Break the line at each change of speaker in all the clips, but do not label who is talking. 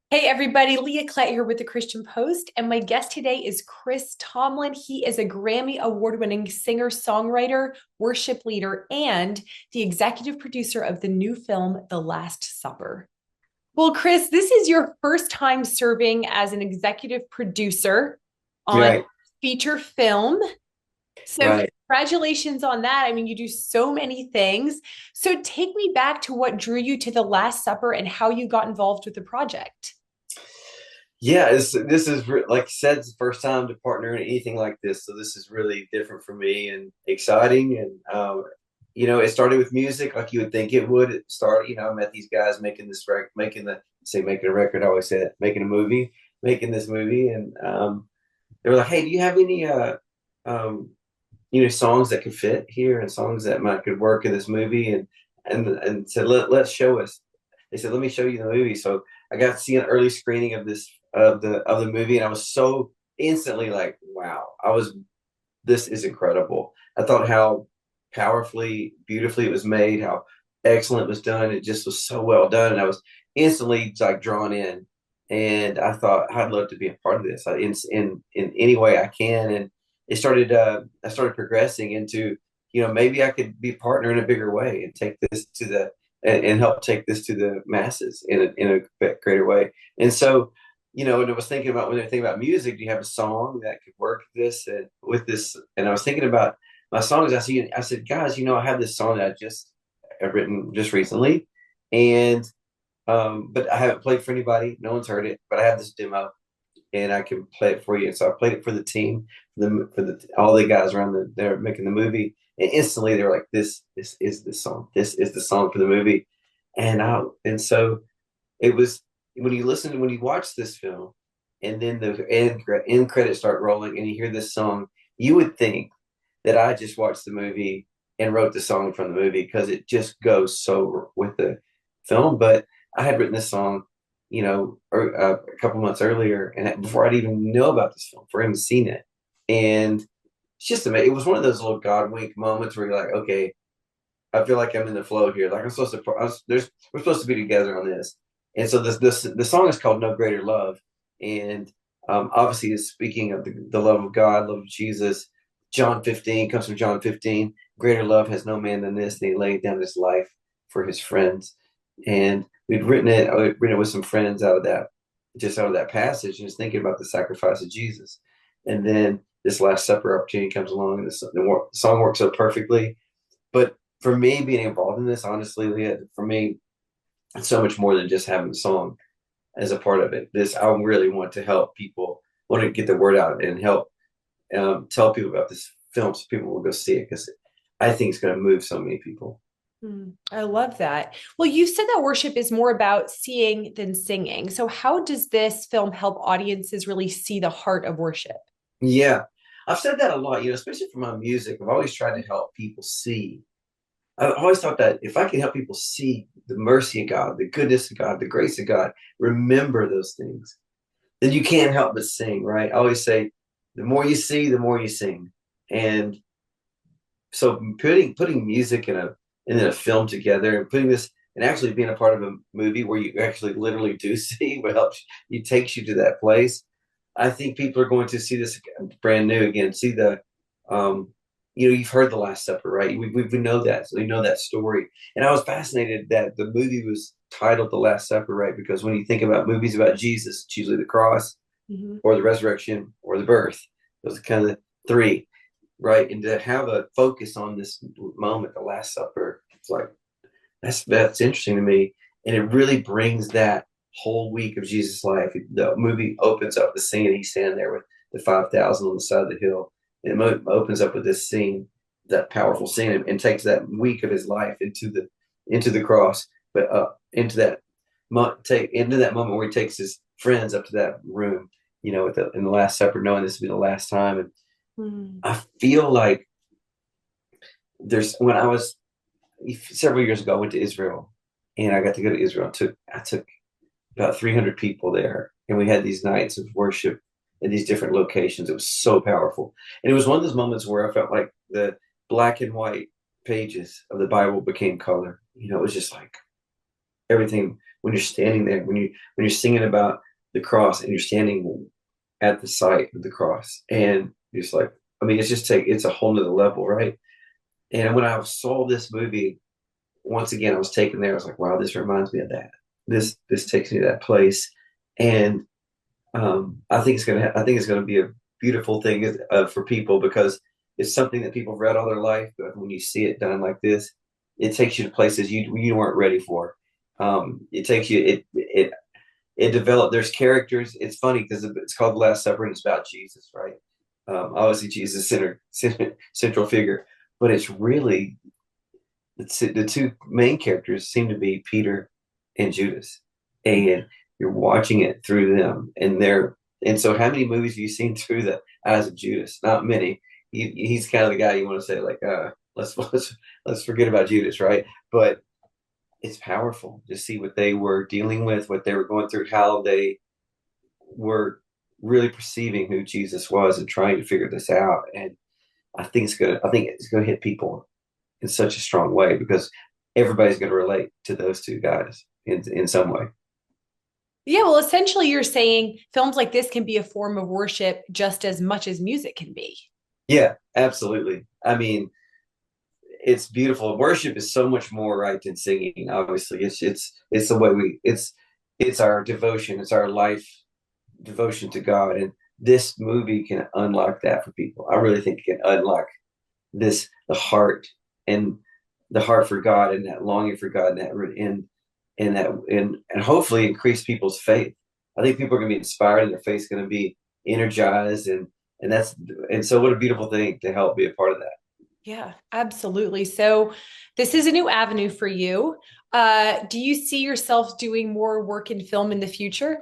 Hey everybody, Leah Klett here with the Christian Post, and my guest today is Chris Tomlin. He is a Grammy award-winning singer, songwriter, worship leader, and the executive producer of the new film, The Last Supper. Well, Chris, this is your first time serving as an executive producer on
Right,
feature film. So,
right.
congratulations on that. I mean, you do so many things. So, take me back to what drew you to The Last Supper and how you got involved with the project.
Yeah, like you said, it's the first time to partner in anything like this. So this is really different for me and exciting. And it started with music, like you would think it would. It started, I met these guys making this record, making a record. I always say that, making a movie, making this movie, and they were like, "Hey, do you have any um, songs that could fit here and songs that might could work in this movie?" And said, let's show us. They said, "Let me show you the movie." So I got to see an early screening of the movie, and I was so instantly like, "Wow!" This is incredible. I thought how powerfully, beautifully it was made, how excellent it was done. It just was so well done, and I was instantly like drawn in. And I thought I'd love to be a part of this in any way I can. And it started. I started progressing into, maybe I could be a partner in a bigger way and take this to and help take this to the masses in a greater way. And so, and I was thinking about when they're thinking about music, do you have a song that could work this and with this? And I was thinking about my songs. I said, guys, I have this song that I've written just recently, and but I haven't played for anybody. No one's heard it, but I have this demo, and I can play it for you. And so I played it for the team, for the all the guys around they're making the movie, and instantly they were like, "This is the song. This is the song for the movie," and so it was when you watch this film and then the end credits start rolling and you hear this song, you would think that I just watched the movie and wrote the song from the movie because it just goes so with the film. But I had written this song, a couple months earlier, and before I'd even know about this film, before I even seen it, and it's just amazing. It was one of those little God wink moments where you're like, okay, I feel like I'm in the flow here. Like I'm supposed to. We're supposed to be together on this. And so this the song is called "No Greater Love," and obviously it's speaking of the love of God, love of Jesus. John 15 comes from John 15. Greater love has no man than this, and he laid down his life for his friends. And I'd written it with some friends just out of that passage, and just thinking about the sacrifice of Jesus. And then this Last Supper opportunity comes along, and the song works so perfectly. But for me, being involved in this, honestly, Leah, for me, it's so much more than just having a song as a part of it. I really want to help people, want to get the word out and help tell people about this film so people will go see it because I think it's going to move so many people.
I love that. Well, you said that worship is more about seeing than singing. So, how does this film help audiences really see the heart of worship?
Yeah, I've said that a lot, especially for my music. I've always tried to help people see. I've always thought that if I can help people see the mercy of God, the goodness of God, the grace of God, remember those things, then you can't help but sing, right? I always say, the more you see, the more you sing. And so putting music in a film together and putting this and actually being a part of a movie where you actually literally do see what helps you takes you to that place. I think people are going to see this brand new again. See um, you've heard the Last Supper, right? We know that, so we know that story. And I was fascinated that the movie was titled The Last Supper, right? Because when you think about movies about Jesus, it's usually the cross
Mhm.
or the resurrection or the birth. Those are kind of the three, right? And to have a focus on this moment, the Last Supper, it's like that's interesting to me, and it really brings that whole week of Jesus' life. The movie opens up the scene, and he's standing there with the 5,000 on the side of the hill, and it opens up with this scene, that powerful scene, and takes that week of his life into the cross, but into that take into that moment where he takes his friends up to that room, in the Last Supper, knowing this will be the last time. And
Mm.
I feel like when I was several years ago, I went to Israel, and I got to go to Israel. I took about 300 people there, and we had these nights of worship in these different locations. It was so powerful, and it was one of those moments where I felt like the black and white pages of the Bible became color. It was just like everything when you're standing there, when you're singing about the cross and you're standing at the site of the cross, and you're just like, I mean, it's a whole nother level, right? And when I saw this movie, once again, I was taken there. I was like, wow, this reminds me of that. This takes me to that place, and I think it's gonna be a beautiful thing for people because it's something that people have read all their life, but when you see it done like this, it takes you to places you weren't ready for. It takes you it developed. There's characters. It's funny because it's called The Last Supper and it's about Jesus, right? Obviously, Jesus central figure, but it's really the two main characters seem to be Peter and Judas, and you're watching it through them, and so how many movies have you seen through the eyes of Judas? Not many. He's kind of the guy you want to say like, let's forget about Judas, right? But it's powerful to see what they were dealing with, what they were going through, how they were really perceiving who Jesus was and trying to figure this out. And I think it's gonna hit people in such a strong way because everybody's going to relate to those two guys in some way.
Yeah, well, essentially, you're saying films like this can be a form of worship just as much as music can be.
Yeah, absolutely. I mean, it's beautiful. Worship is so much more right than singing. Obviously, it's the way it's our devotion. It's our life devotion to God, and this movie can unlock that for people. I really think it can unlock the heart and the heart for God and that longing for God and and hopefully increase people's faith. I think people are going to be inspired and their faith's going to be energized and that's and so what a beautiful thing to help be a part of that.
Yeah, absolutely. So, this is a new avenue for you. Do you see yourself doing more work in film in the future?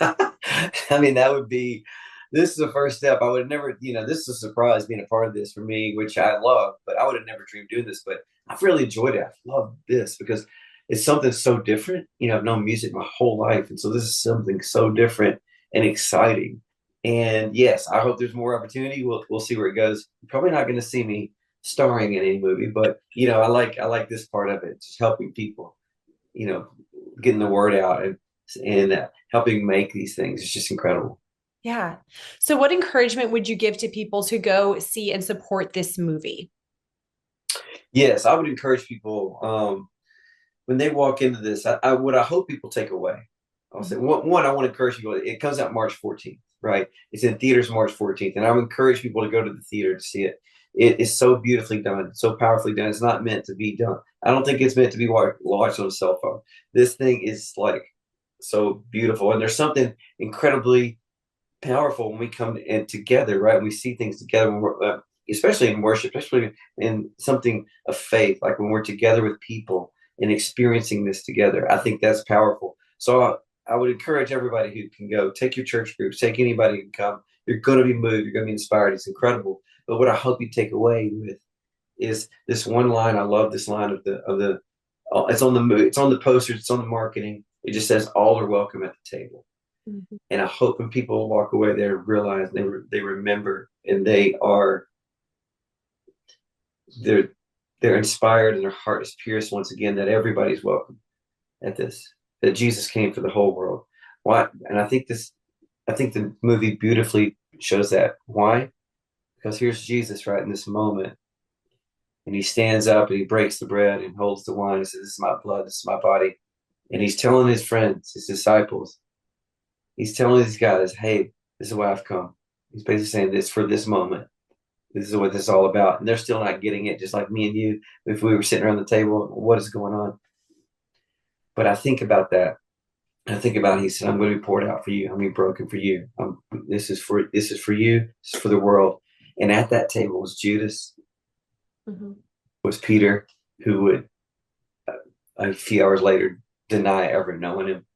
I mean, that would be this is the first step. I would have never, this is a surprise being a part of this for me, which I love, but I would have never dreamed doing this. But I've really enjoyed it. I've loved this because it's something so different. I've known music my whole life. And so this is something so different and exciting. And yes, I hope there's more opportunity. We'll see where it goes. You're probably not going to see me starring in any movie, but I like this part of it, just helping people, you know, getting the word out and helping make these things. It's just incredible.
Yeah. So, what encouragement would you give to people to go see and support this movie?
Yes, I would encourage people when they walk into this. What I hope people take away. I'll say one. I want to encourage people. It comes out March 14th, right? It's in theaters March 14th, and I would encourage people to go to the theater to see it. It is so beautifully done, so powerfully done. It's not meant to be done. I don't think it's meant to be watched on a cell phone. This thing is like so beautiful, and there's something incredibly powerful when we come in together, right? We see things together, when especially in worship, especially in something of faith, like when we're together with people and experiencing this together. I think that's powerful. So I would encourage everybody who can go, take your church groups, take anybody who can come. You're going to be moved. You're going to be inspired. It's incredible. But what I hope you take away with is this one line. I love this line of the. It's on the posters. It's on the marketing. It just says all are welcome at the table.
Mhm.
And I hope when people walk away there realize they remember and they're they're inspired and their heart is pierced once again that everybody's welcome at this, that Jesus came for the whole world. Why? And I think the movie beautifully shows that. Why? Because here's Jesus right in this moment, and he stands up and he breaks the bread and holds the wine and says, "This is my blood. This is my body." And he's telling his friends, his disciples, he's telling these guys, "Hey, this is why I've come." He's basically saying this for this moment. This is what this is all about. And they're still not getting it, just like me and you. If we were sitting around the table, what is going on? But I think about that. I think about he said, I'm going to be poured out for you. I'm going to be broken for you. This is for you. This is for the world. And at that table was Judas,
Mhm.
was Peter, who would a few hours later deny ever knowing him.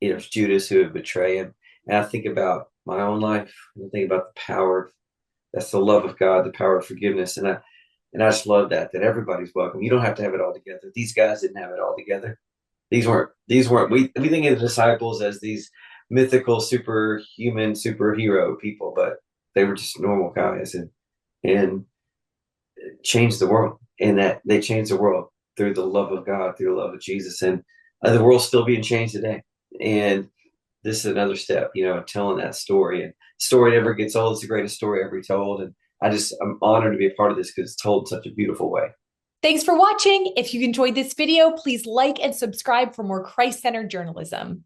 It was Judas who would betray him. And I think about my own life. I think about the power. That's the love of God, the power of forgiveness. And I just love that everybody's welcome. You don't have to have it all together. These guys didn't have it all together. These weren't we think of the disciples as these mythical superhuman superhero people, but they were just normal guys and changed the world. And that they changed the world. through the love of God, through the love of Jesus, and the world's still being changed today. And this is another step, telling that story. And story never gets old. It's the greatest story ever told. And I'm honored to be a part of this because it's told in such a beautiful way.
Thanks for watching. If you enjoyed this video, please like and subscribe for more Christ-centered journalism.